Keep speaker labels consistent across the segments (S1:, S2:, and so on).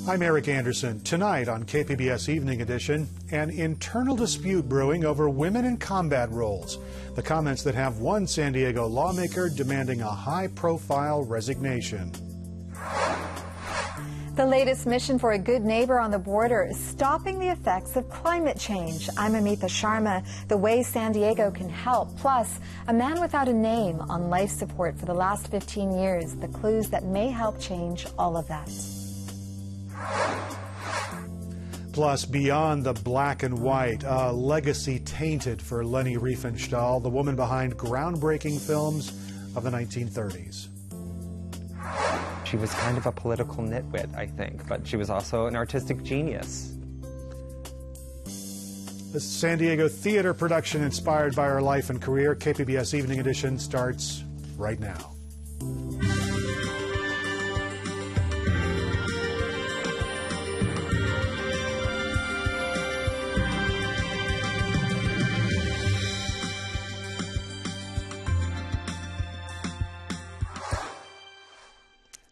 S1: I'm Eric Anderson. Tonight on KPBS Evening Edition, an internal dispute brewing over women in combat roles. The comments that have one San Diego lawmaker demanding a high-profile resignation.
S2: The latest mission for a good neighbor on the border is stopping the effects of climate change. I'm Amita Sharma. The way San Diego can help. Plus, a man without a name on life support for the last 15 years. The clues that may help change all of that.
S1: Plus, beyond the black and white, a legacy tainted for Leni Riefenstahl, the woman behind groundbreaking films of the 1930s.
S3: She was kind of a political nitwit, I think, but she was also an artistic genius.
S1: The San Diego theater production inspired by her life and career, KPBS Evening Edition, starts right now.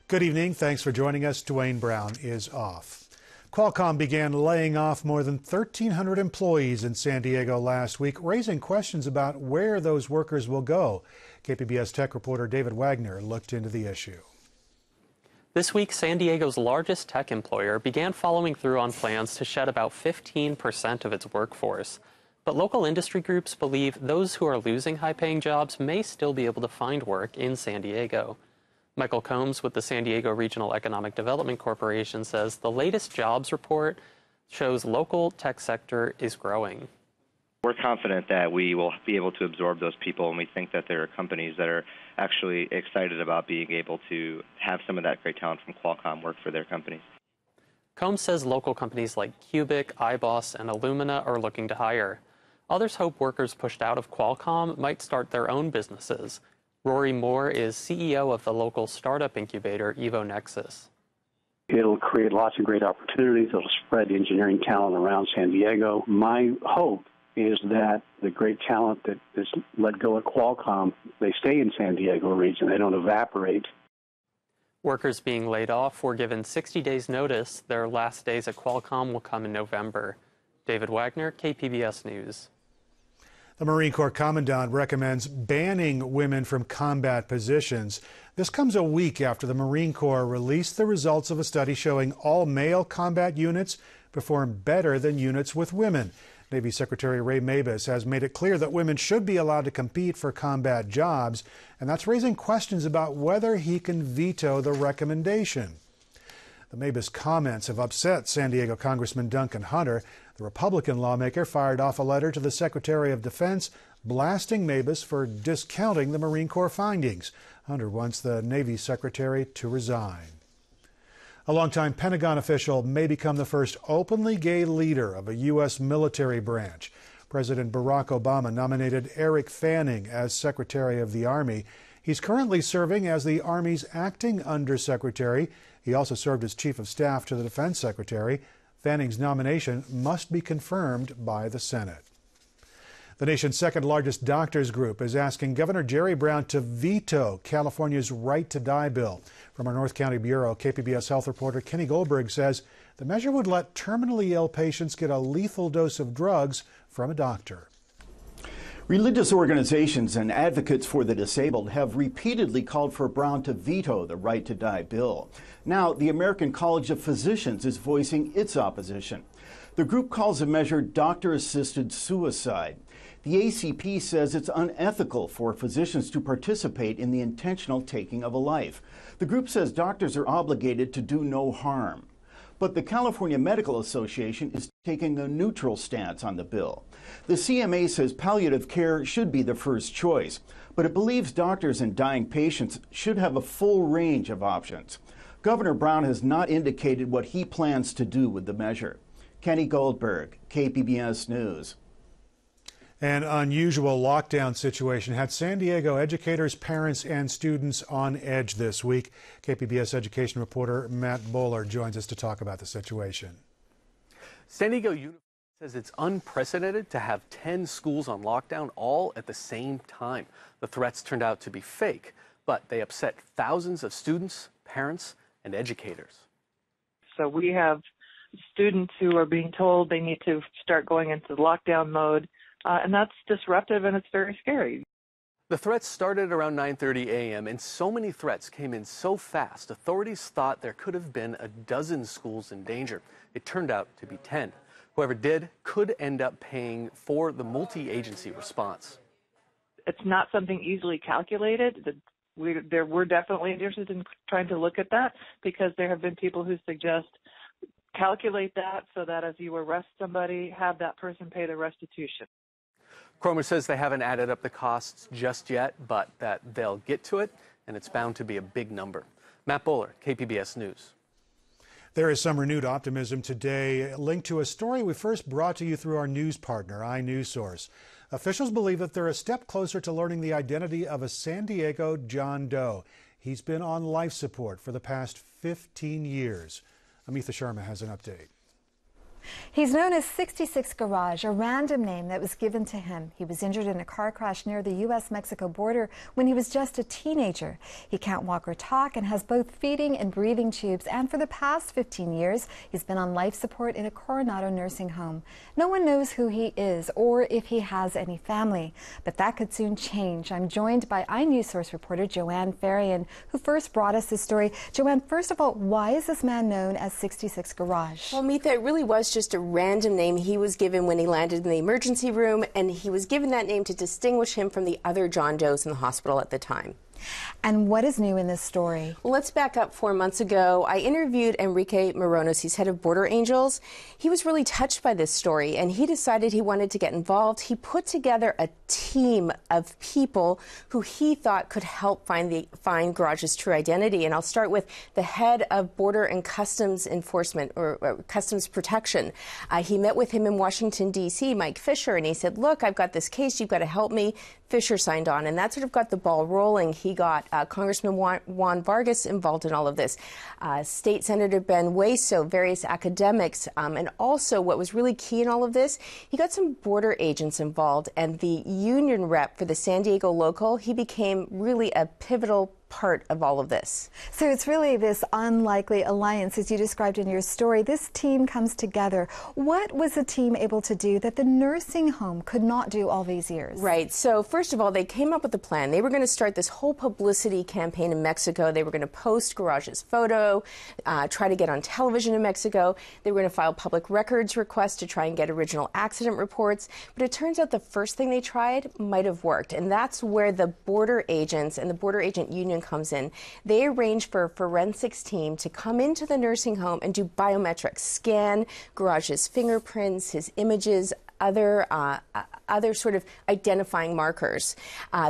S1: Good evening. Thanks for joining us. Dwayne Brown is off. Qualcomm began laying off more than 1,300 employees in San Diego last week, raising questions about where those workers will go. KPBS tech reporter David Wagner looked into the issue.
S4: This week, San Diego's largest tech employer began following through on plans to shed about 15% of its workforce. But local industry groups believe those who are losing high-paying jobs may still be able to find work in San Diego. Michael Combs with the San Diego Regional Economic Development Corporation says the latest jobs report shows local tech sector is growing.
S5: We're confident that we will be able to absorb those people, and we think that there are companies that are actually excited about being able to have some of that great talent from Qualcomm work for their companies.
S4: Combs says local companies like Cubic, iBoss, and Illumina are looking to hire. Others hope workers pushed out of Qualcomm might start their own businesses. Rory Moore is CEO of the local startup incubator EvoNexus.
S6: It'll create lots of great opportunities. It'll spread engineering talent around San Diego. My hope is that the great talent that is let go at Qualcomm, they stay in San Diego region. They don't evaporate.
S4: Workers being laid off were given 60 days notice. Their last days at Qualcomm will come in November. David Wagner, KPBS News.
S1: The Marine Corps Commandant recommends banning women from combat positions. This comes a week after the Marine Corps released the results of a study showing all male combat units perform better than units with women. Navy Secretary Ray Mabus has made it clear that women should be allowed to compete for combat jobs, and that's raising questions about whether he can veto the recommendation. The Mabus comments have upset San Diego Congressman Duncan Hunter. The Republican lawmaker fired off a letter to the Secretary of Defense blasting Mabus for discounting the Marine Corps findings. Hunter wants the Navy Secretary to resign. A longtime Pentagon official may become the first openly gay leader of a U.S. military branch. President Barack Obama nominated Eric Fanning as Secretary of the Army. He's currently serving as the Army's acting undersecretary. He also served as Chief of Staff to the Defense Secretary. Fanning's nomination must be confirmed by the Senate. The nation's second largest doctors group is asking Governor Jerry Brown to veto California's Right to Die bill. From our North County Bureau, KPBS health reporter Kenny Goldberg says the measure would let terminally ill patients get a lethal dose of drugs from a doctor.
S7: Religious organizations and advocates for the disabled have repeatedly called for Brown to veto the Right to Die bill. Now, the American College of Physicians is voicing its opposition. The group calls the measure doctor-assisted suicide. The ACP says it's unethical for physicians to participate in the intentional taking of a life. The group says doctors are obligated to do no harm. But the California Medical Association is taking a neutral stance on the bill. The CMA says palliative care should be the first choice, but it believes doctors and dying patients should have a full range of options. Governor Brown has not indicated what he plans to do with the measure. Kenny Goldberg, KPBS News.
S1: An unusual lockdown situation had San Diego educators, parents, and students on edge this week. KPBS education reporter Matt Bowler joins us to talk about the situation.
S8: San Diego Unified says it's unprecedented to have 10 schools on lockdown all at the same time. The threats turned out to be fake, but they upset thousands of students, parents, and educators.
S9: So we have students who are being told they need to start going into lockdown mode, and that's disruptive and it's very scary.
S8: The threats started around 9:30 a.m. and so many threats came in so fast, authorities thought there could have been a dozen schools in danger. It turned out to be 10. Whoever did could end up paying for the multi-agency response.
S9: It's not something easily calculated. We're definitely interested in trying to look at that, because there have been people who suggest calculate that so that as you arrest somebody, have that person pay the restitution.
S8: Cromer says they haven't added up the costs just yet, but that they'll get to it, and it's bound to be a big number. Matt Bowler, KPBS News.
S1: There is some renewed optimism today, linked to a story we first brought to you through our news partner, iNewsSource. Officials believe that they're a step closer to learning the identity of a San Diego John Doe. He's been on life support for the past 15 years. Amitha Sharma has an update.
S2: He's known as 66 Garage, a random name that was given to him. He was injured in a car crash near the U.S.-Mexico border when he was just a teenager. He can't walk or talk and has both feeding and breathing tubes, and for the past 15 years, he's been on life support in a Coronado nursing home. No one knows who he is or if he has any family, but that could soon change. I'm joined by iNewsSource reporter Joanne Farian, who first brought us this story. Joanne, first of all, why is this man known as 66 Garage?
S10: Well, Meetha, it really was just a random name he was given when he landed in the emergency room, and he was given that name to distinguish him from the other John Does in the hospital at the time.
S2: And what is new in this story?
S10: Well, let's back up 4 months ago. I interviewed Enrique Morones. He's head of Border Angels. He was really touched by this story, and he decided he wanted to get involved. He put together a team of people who he thought could help find Garage's true identity. And I'll start with the head of Border and Customs Enforcement, or Customs Protection. He met with him in Washington, D.C., Mike Fisher, and he said, look, I've got this case. You've got to help me. Fisher signed on, and that sort of got the ball rolling. He got Congressman Juan Vargas involved in all of this, State Senator Ben Hueso, various academics, and also what was really key in all of this, he got some border agents involved, and the union rep for the San Diego local, he became really a pivotal part of all of this.
S2: So it's really this unlikely alliance, as you described in your story. This team comes together. What was the team able to do that the nursing home could not do all these years?
S10: Right. So first of all, they came up with a plan. They were going to start this whole publicity campaign in Mexico. They were going to post Garage's photo, try to get on television in Mexico. They were going to file public records requests to try and get original accident reports. But it turns out the first thing they tried might have worked. And that's where the border agents and the border agent union comes in. They arrange for a forensics team to come into the nursing home and do biometrics, scan Garage's fingerprints, his images, other sort of identifying markers.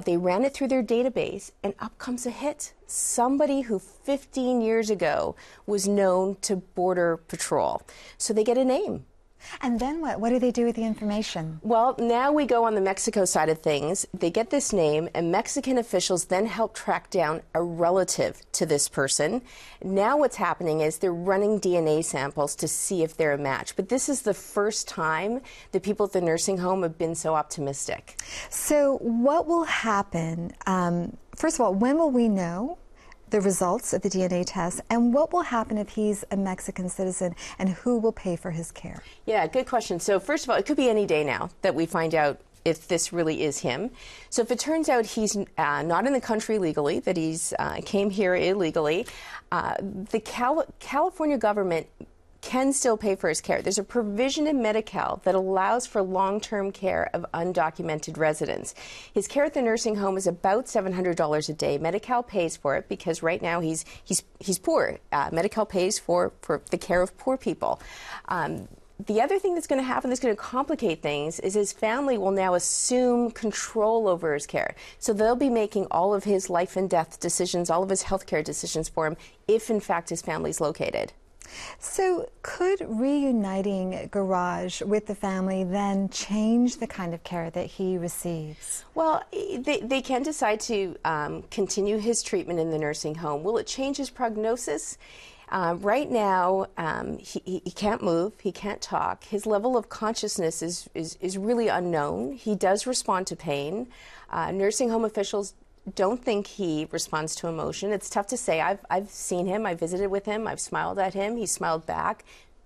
S10: They ran it through their database, and up comes a hit. Somebody who 15 years ago was known to Border Patrol. So they get a name.
S2: And then what? What do they do with the information?
S10: Well, now we go on the Mexico side of things. They get this name, and Mexican officials then help track down a relative to this person. Now what's happening is they're running DNA samples to see if they're a match. But this is the first time that people at the nursing home have been so optimistic.
S2: So what will happen? First of all, when will we know the results of the DNA test, and what will happen if he's a Mexican citizen, and who will pay for his care?
S10: Yeah, good question. So first of all, it could be any day now that we find out if this really is him. So if it turns out he's not in the country legally, that he's came here illegally, the California government can still pay for his care. There's a provision in Medi-Cal that allows for long-term care of undocumented residents. His care at the nursing home is about $700 a day. Medi-Cal pays for it because right now he's poor. Medi-Cal pays for the care of poor people. The other thing that's going to happen that's going to complicate things is his family will now assume control over his care. So they'll be making all of his life and death decisions, all of his health care decisions for him, if in fact his family's located.
S2: So could reuniting Garage with the family then change the kind of care that he receives?
S10: Well, they can decide to continue his treatment in the nursing home. Will it change his prognosis? Right now, he can't move, he can't talk. His level of consciousness is really unknown. He does respond to pain. Nursing home officials don't think he responds to emotion. It's tough to say. I've seen him. I visited with him. I've smiled at him. He smiled back.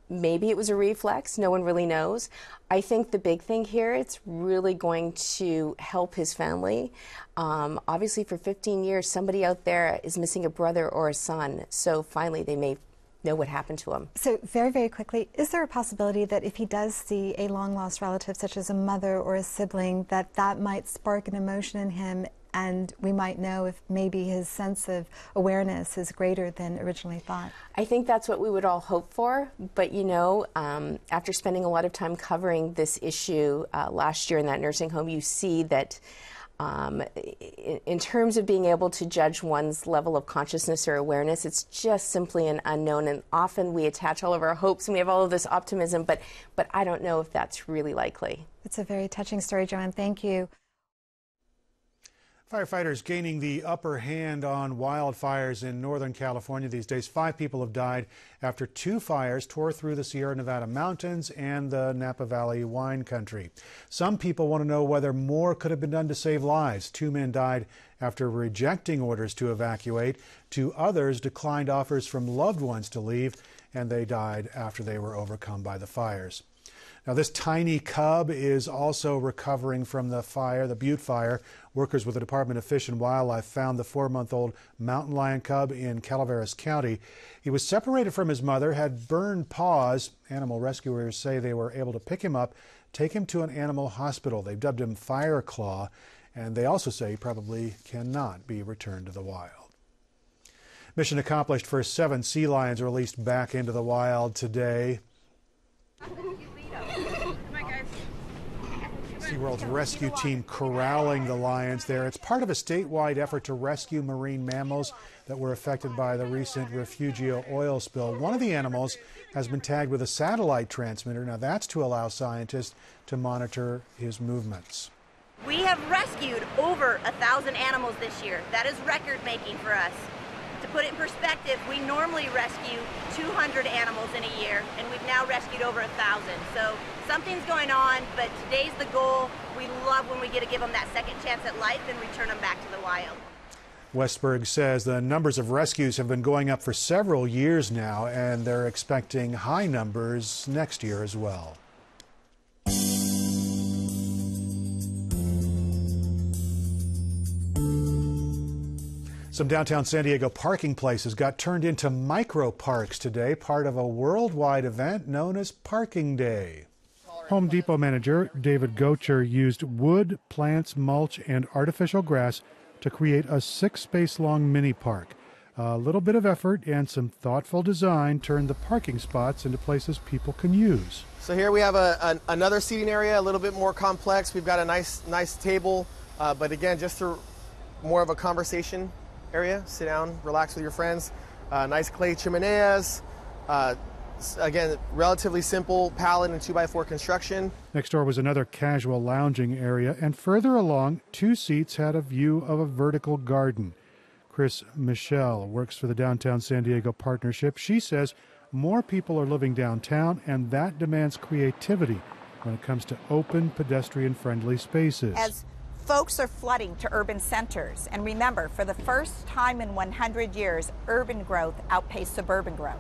S10: Maybe it was a reflex. No one really knows. I think the big thing here, it's really going to help his family. Obviously, for 15 years, somebody out there is missing a brother or a son. So finally, they may know what happened to him.
S2: So very, very quickly, is there a possibility that if he does see a long-lost relative, such as a mother or a sibling, that that might spark an emotion in him, and we might know if maybe his sense of awareness is greater than originally thought?
S10: I think that's what we would all hope for. But, you know, after spending a lot of time covering this issue last year in that nursing home, you see that in terms of being able to judge one's level of consciousness or awareness, it's just simply an unknown. And often we attach all of our hopes and we have all of this optimism, but I don't know if that's really likely.
S2: It's a very touching story, Joanne. Thank you.
S1: Firefighters gaining the upper hand on wildfires in Northern California these days. 5 people have died after 2 fires tore through the Sierra Nevada mountains and the Napa Valley wine country. Some people want to know whether more could have been done to save lives. 2 men died after rejecting orders to evacuate. 2 others declined offers from loved ones to leave, and they died after they were overcome by the fires. Now, this tiny cub is also recovering from the fire, the Butte fire. Workers with the Department of Fish and Wildlife found the 4-month-old mountain lion cub in Calaveras County. He was separated from his mother, had burned paws. Animal rescuers say they were able to pick him up, take him to an animal hospital. They've dubbed him Fireclaw, and they also say he probably cannot be returned to the wild. Mission accomplished for 7 sea lions released back into the wild today. SeaWorld's rescue team corralling the lions there. It's part of a statewide effort to rescue marine mammals that were affected by the recent Refugio oil spill. One of the animals has been tagged with a satellite transmitter. Now that's to allow scientists to monitor his movements.
S11: We have rescued over 1,000 animals this year. That is record-making for us. To put it in perspective, we normally rescue 200 animals in a year, and we've now rescued over 1,000. So something's going on, but today's the goal. We love when we get to give them that second chance at life and return them back to the wild.
S1: Westberg says the numbers of rescues have been going up for several years now, and they're expecting high numbers next year as well. Some downtown San Diego parking places got turned into micro parks today, part of a worldwide event known as Parking Day. Home Depot manager David Gocher used wood, plants, mulch, and artificial grass to create a 6-space-long mini park. A little bit of effort and some thoughtful design turned the parking spots into places people can use.
S12: So here we have another seating area, a little bit more complex. We've got a nice table, but again, just for more of a conversation area. Sit down, relax with your friends. Nice clay chimeneas. Again, relatively simple pallet and 2x4 construction.
S1: Next door was another casual lounging area, and further along, 2 seats had a view of a vertical garden. Chris Michelle works for the Downtown San Diego Partnership. She says more people are living downtown, and that demands creativity when it comes to open, pedestrian-friendly spaces.
S13: As folks are flooding to urban centers, and remember, for the first time in 100 years, urban growth outpaced suburban growth.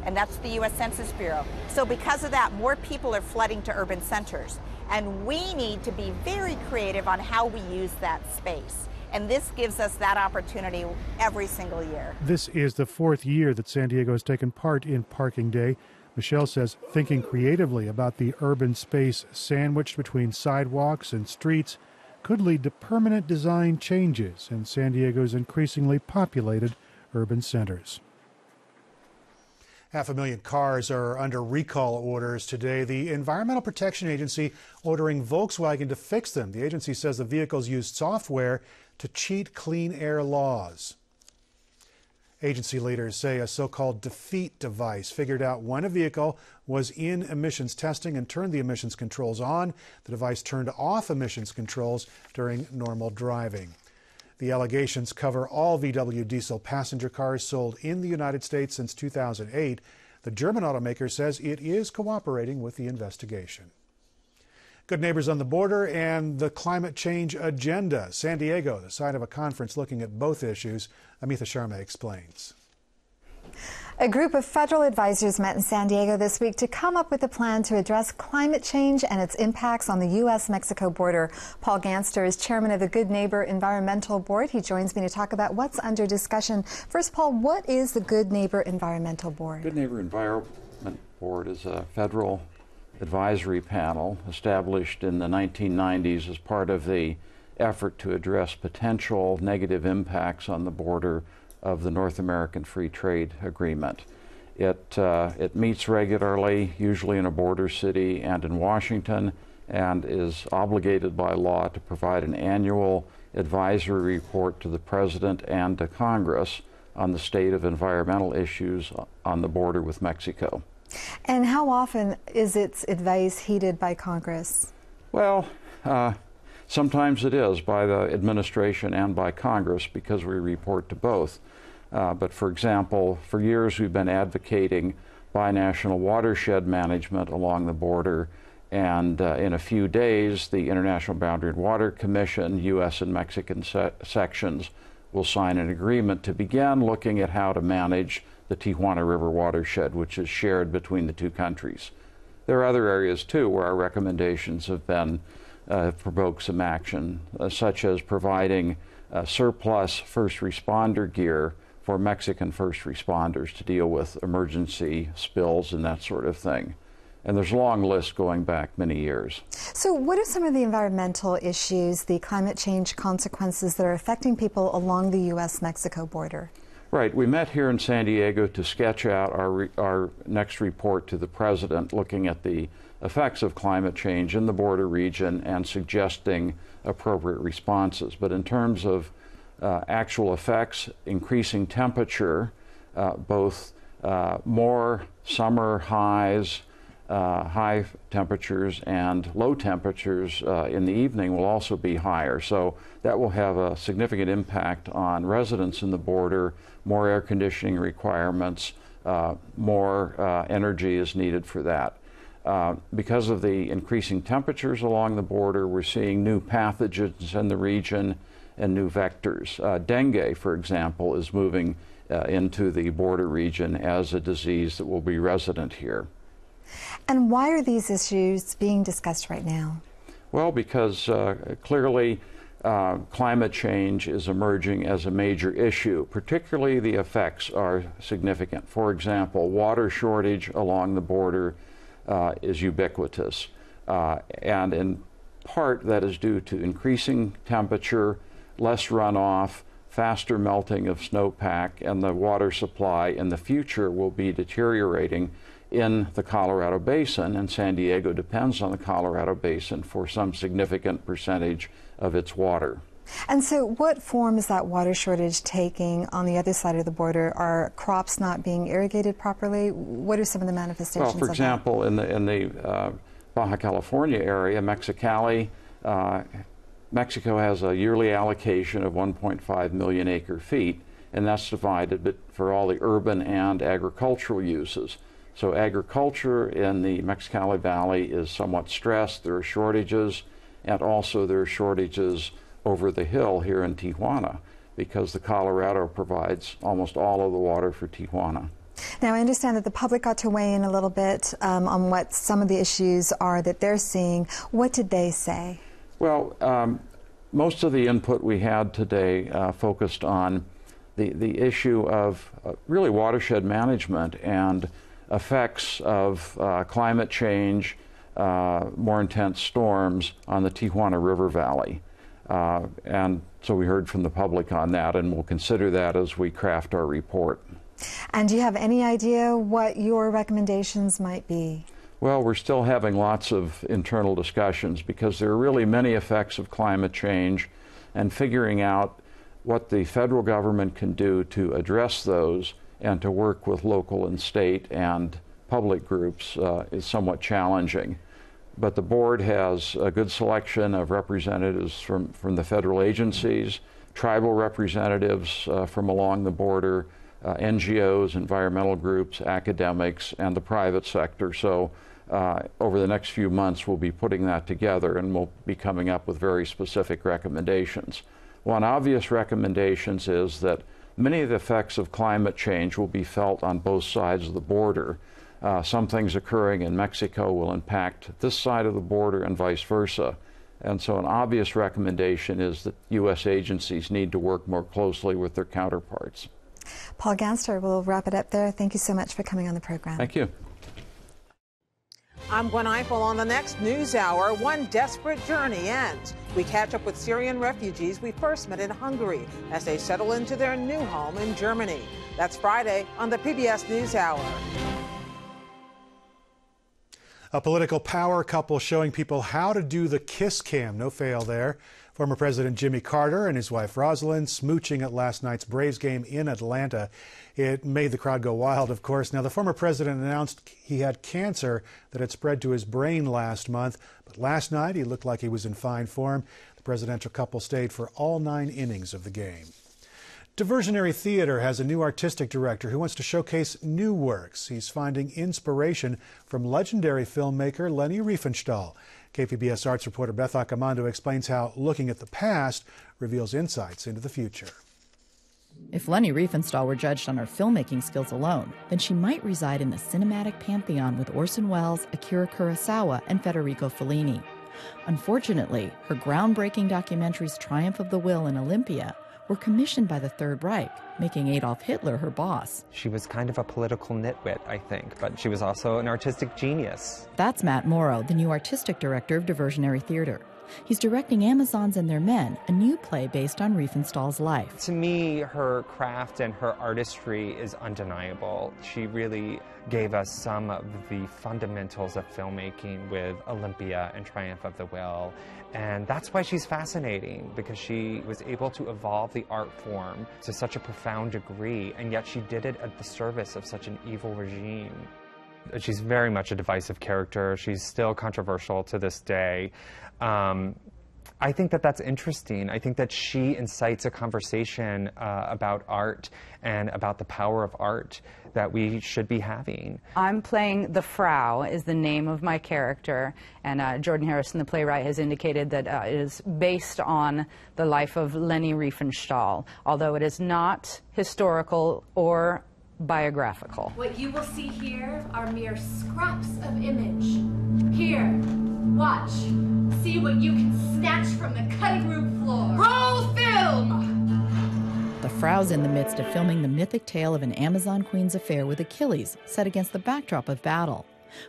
S13: And that's the U.S. Census Bureau. So because of that, more people are flooding to urban centers. And we need to be very creative on how we use that space. And this gives us that opportunity every single year.
S1: This is the 4th year that San Diego has taken part in Parking Day. Michelle says thinking creatively about the urban space sandwiched between sidewalks and streets could lead to permanent design changes in San Diego's increasingly populated urban centers. 500,000 cars are under recall orders today. The Environmental Protection Agency ordering Volkswagen to fix them. The agency says the vehicles used software to cheat clean air laws. Agency leaders say a so-called defeat device figured out when a vehicle was in emissions testing and turned the emissions controls on. The device turned off emissions controls during normal driving. The allegations cover all VW diesel passenger cars sold in the United States since 2008. The German automaker says it is cooperating with the investigation. Good neighbors on the border and the climate change agenda. San Diego, the site of a conference looking at both issues. Amitha Sharma explains.
S2: A group of federal advisors met in San Diego this week to come up with a plan to address climate change and its impacts on the U.S.-Mexico border. Paul Ganster is chairman of the Good Neighbor Environmental Board. He joins me to talk about what's under discussion. First, Paul, what is the Good Neighbor Environmental Board?
S14: Good Neighbor Environment Board is a federal advisory panel established in the 1990s as part of the effort to address potential negative impacts on the border of the North American Free Trade Agreement. It meets regularly, usually in a border city and in Washington, and is obligated by law to provide an annual advisory report to the President and to Congress on the state of environmental issues on the border with Mexico.
S2: And how often is its advice heeded by Congress?
S14: Well, sometimes it is by the administration and by Congress because we report to both. But for example, for years we've been advocating binational watershed management along the border, and in a few days the International Boundary and Water Commission, U.S. and Mexican sections, will sign an agreement to begin looking at how to manage the Tijuana River watershed, which is shared between the two countries. There are other areas too where our recommendations have been provoked some action, such as providing surplus first responder gear for Mexican first responders to deal with emergency spills and that sort of thing. And there's a long list going back many years.
S2: So what are some of the environmental issues, the climate change consequences that are affecting people along the U.S.-Mexico border?
S14: Right. We met here in San Diego to sketch out our next report to the President, looking at the effects of climate change in the border region and suggesting appropriate responses. But in terms of actual effects, increasing temperature, both more summer highs, high temperatures, and low temperatures in the evening will also be higher. So that will have a significant impact on residents in the border. More air conditioning requirements, more energy is needed for that. Because of the increasing temperatures along the border, we're seeing new pathogens in the region and new vectors. Dengue, for example, is moving into the border region as a disease that will be resident here.
S2: And why are these issues being discussed right now?
S14: Well, because clearly climate change is emerging as a major issue. Particularly the effects are significant. For example, water shortage along the border is ubiquitous. And in part that is due to increasing temperature, less runoff, faster melting of snowpack, and the water supply in the future will be deteriorating in the Colorado Basin, and San Diego depends on the Colorado Basin for some significant percentage of its water.
S2: And so what form is that water shortage taking on the other side of the border? Are crops not being irrigated properly? What are some of the manifestations of that?
S14: Well, for example, in the Baja California area, Mexicali, Mexico has a yearly allocation of 1.5 million acre-feet, and that's divided for all the urban and agricultural uses. So agriculture in the Mexicali Valley is somewhat stressed. There are shortages, and also there are shortages over the hill here in Tijuana because the Colorado provides almost all of the water for Tijuana.
S2: Now, I understand that the public got to weigh in a little bit on what some of the issues are that they're seeing. What did they say?
S14: Well, most of the input we had today focused on the issue of really watershed management and effects of climate change, more intense storms on the Tijuana River Valley. And so we heard from the public on that, and we'll consider that as we craft our report.
S2: And do you have any idea what your recommendations might be?
S14: Well, we're still having lots of internal discussions because there are really many effects of climate change, and figuring out what the federal government can do to address those and to work with local and state and public groups is somewhat challenging. But the board has a good selection of representatives from the federal agencies, tribal representatives from along the border, NGOs, environmental groups, academics, and the private sector. So over the next few months, we'll be putting that together and we'll be coming up with very specific recommendations. One obvious recommendation is that many of the effects of climate change will be felt on both sides of the border. Some things occurring in Mexico will impact this side of the border and vice versa. And so an obvious recommendation is that U.S. agencies need to work more closely with their counterparts.
S2: Paul Ganster, we'll wrap it up there. Thank you so much for coming on the program.
S14: Thank you.
S15: I'm Gwen Eiffel. On the next News Hour, one desperate journey ends. We catch up with Syrian refugees we first met in Hungary as they settle into their new home in Germany. That's Friday on the PBS News Hour.
S1: A political power couple showing people how to do the kiss cam. No fail there. Former President Jimmy Carter and his wife Rosalind smooching at last night's Braves game in Atlanta. It made the crowd go wild, of course. Now, the former president announced he had cancer that had spread to his brain last month. But last night, he looked like he was in fine form. The presidential couple stayed for all 9 innings of the game. Diversionary Theater has a new artistic director who wants to showcase new works. He's finding inspiration from legendary filmmaker Leni Riefenstahl. KPBS arts reporter Beth Accomando explains how looking at the past reveals insights into the future.
S16: If Leni Riefenstahl were judged on her filmmaking skills alone, then she might reside in the cinematic pantheon with Orson Welles, Akira Kurosawa, and Federico Fellini. Unfortunately, her groundbreaking documentaries Triumph of the Will and Olympia were commissioned by the Third Reich, making Adolf Hitler her boss.
S3: She was kind of a political nitwit, I think, but she was also an artistic genius.
S16: That's Matt Morrow, the new artistic director of Diversionary Theater. He's directing Amazons and Their Men, a new play based on Riefenstahl's life.
S3: To me, her craft and her artistry is undeniable. She really gave us some of the fundamentals of filmmaking with Olympia and Triumph of the Will. And that's why she's fascinating, because she was able to evolve the art form to such a profound degree, and yet she did it at the service of such an evil regime. She's very much a divisive character. She's still controversial to this day. I think that that's interesting. I think that she incites a conversation about art and about the power of art that we should be having.
S17: I'm playing the Frau is the name of my character, and Jordan Harrison, the playwright, has indicated that it is based on the life of Leni Riefenstahl, although it is not historical or biographical.
S18: What you will see here are mere scraps of image. Here, watch. See what you can snatch from the cutting room floor. Roll film!
S16: The Frau's in the midst of filming the mythic tale of an Amazon queen's affair with Achilles, set against the backdrop of battle.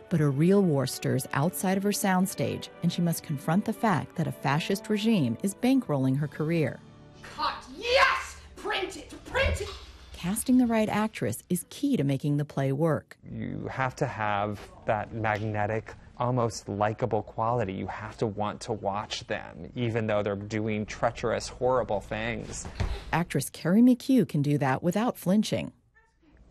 S16: But a real war stirs outside of her soundstage, and she must confront the fact that a fascist regime is bankrolling her career.
S18: Cut! Yes! Print it! Print it!
S16: Casting the right actress is key to making the play work.
S3: You have to have that magnetic, almost likable quality. You have to want to watch them, even though they're doing treacherous, horrible things.
S16: Actress Carrie McHugh can do that without flinching.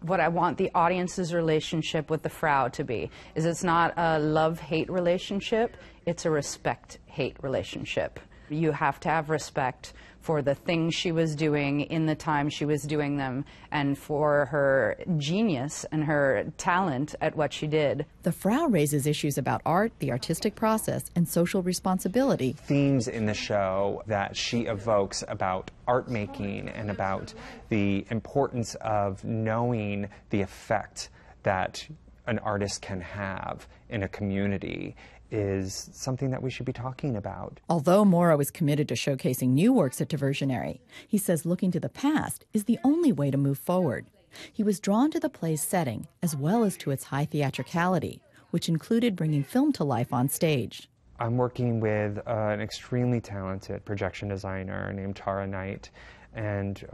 S17: What I want the audience's relationship with the Frau to be is it's not a love-hate relationship, it's a respect-hate relationship. You have to have respect for the things she was doing in the time she was doing them, and for her genius and her talent at what she did.
S16: The Frau raises issues about art, the artistic process, and social responsibility.
S3: Themes in the show that she evokes about art making and about the importance of knowing the effect that an artist can have in a community is something that we should be talking about.
S16: Although Morrow is committed to showcasing new works at Diversionary, he says looking to the past is the only way to move forward. He was drawn to the play's setting as well as to its high theatricality, which included bringing film to life on stage.
S3: I'm working with an extremely talented projection designer named Tara Knight, and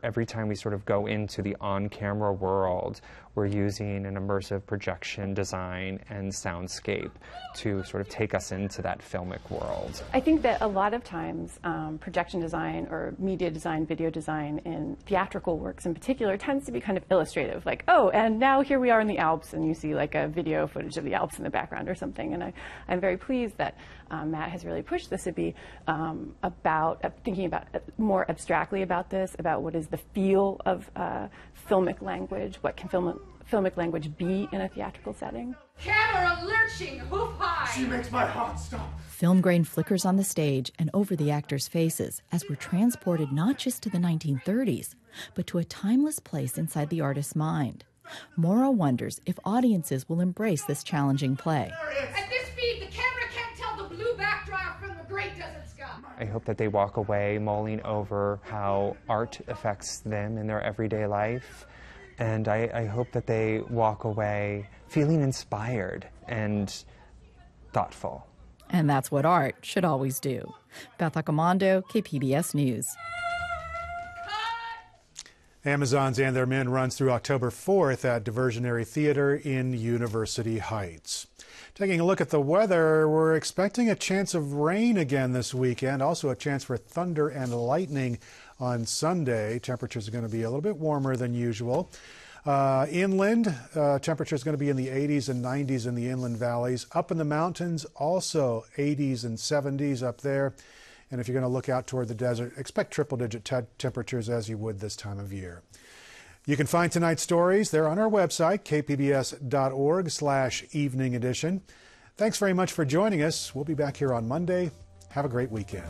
S3: every time we sort of go into the on-camera world, we're using an immersive projection design and soundscape to sort of take us into that filmic world.
S19: I think that a lot of times projection design or media design, video design in theatrical works in particular tends to be kind of illustrative, like, oh, and now here we are in the Alps, and you see like a video footage of the Alps in the background or something. And I'm very pleased that Matt has really pushed this to be about thinking about more abstractly about this, about what is the feel of filmic language, what can filmic language be in a theatrical setting.
S18: Camera lurching, hoof high.
S20: She makes my heart stop.
S16: Film grain flickers on the stage and over the actors' faces as we're transported not just to the 1930s, but to a timeless place inside the artist's mind. Maura wonders if audiences will embrace this challenging play.
S18: At this speed, the camera can't tell the blue backdrop from the gray desert sky.
S3: I hope that they walk away mulling over how art affects them in their everyday life. And I hope that they walk away feeling inspired and thoughtful.
S16: And that's what art should always do. Beth Accomando, KPBS News.
S1: Amazons and Their Men runs through October 4th at Diversionary Theater in University Heights. Taking a look at the weather, we're expecting a chance of rain again this weekend, also a chance for thunder and lightning on Sunday. Temperatures are going to be a little bit warmer than usual. Inland, temperature is going to be in the 80s and 90s in the inland valleys. Up in the mountains, also 80s and 70s up there. And if you're going to look out toward the desert, expect triple-digit temperatures as you would this time of year. You can find tonight's stories. They're on our website, kpbs.org/evening edition. Thanks very much for joining us. We'll be back here on Monday. Have a great weekend.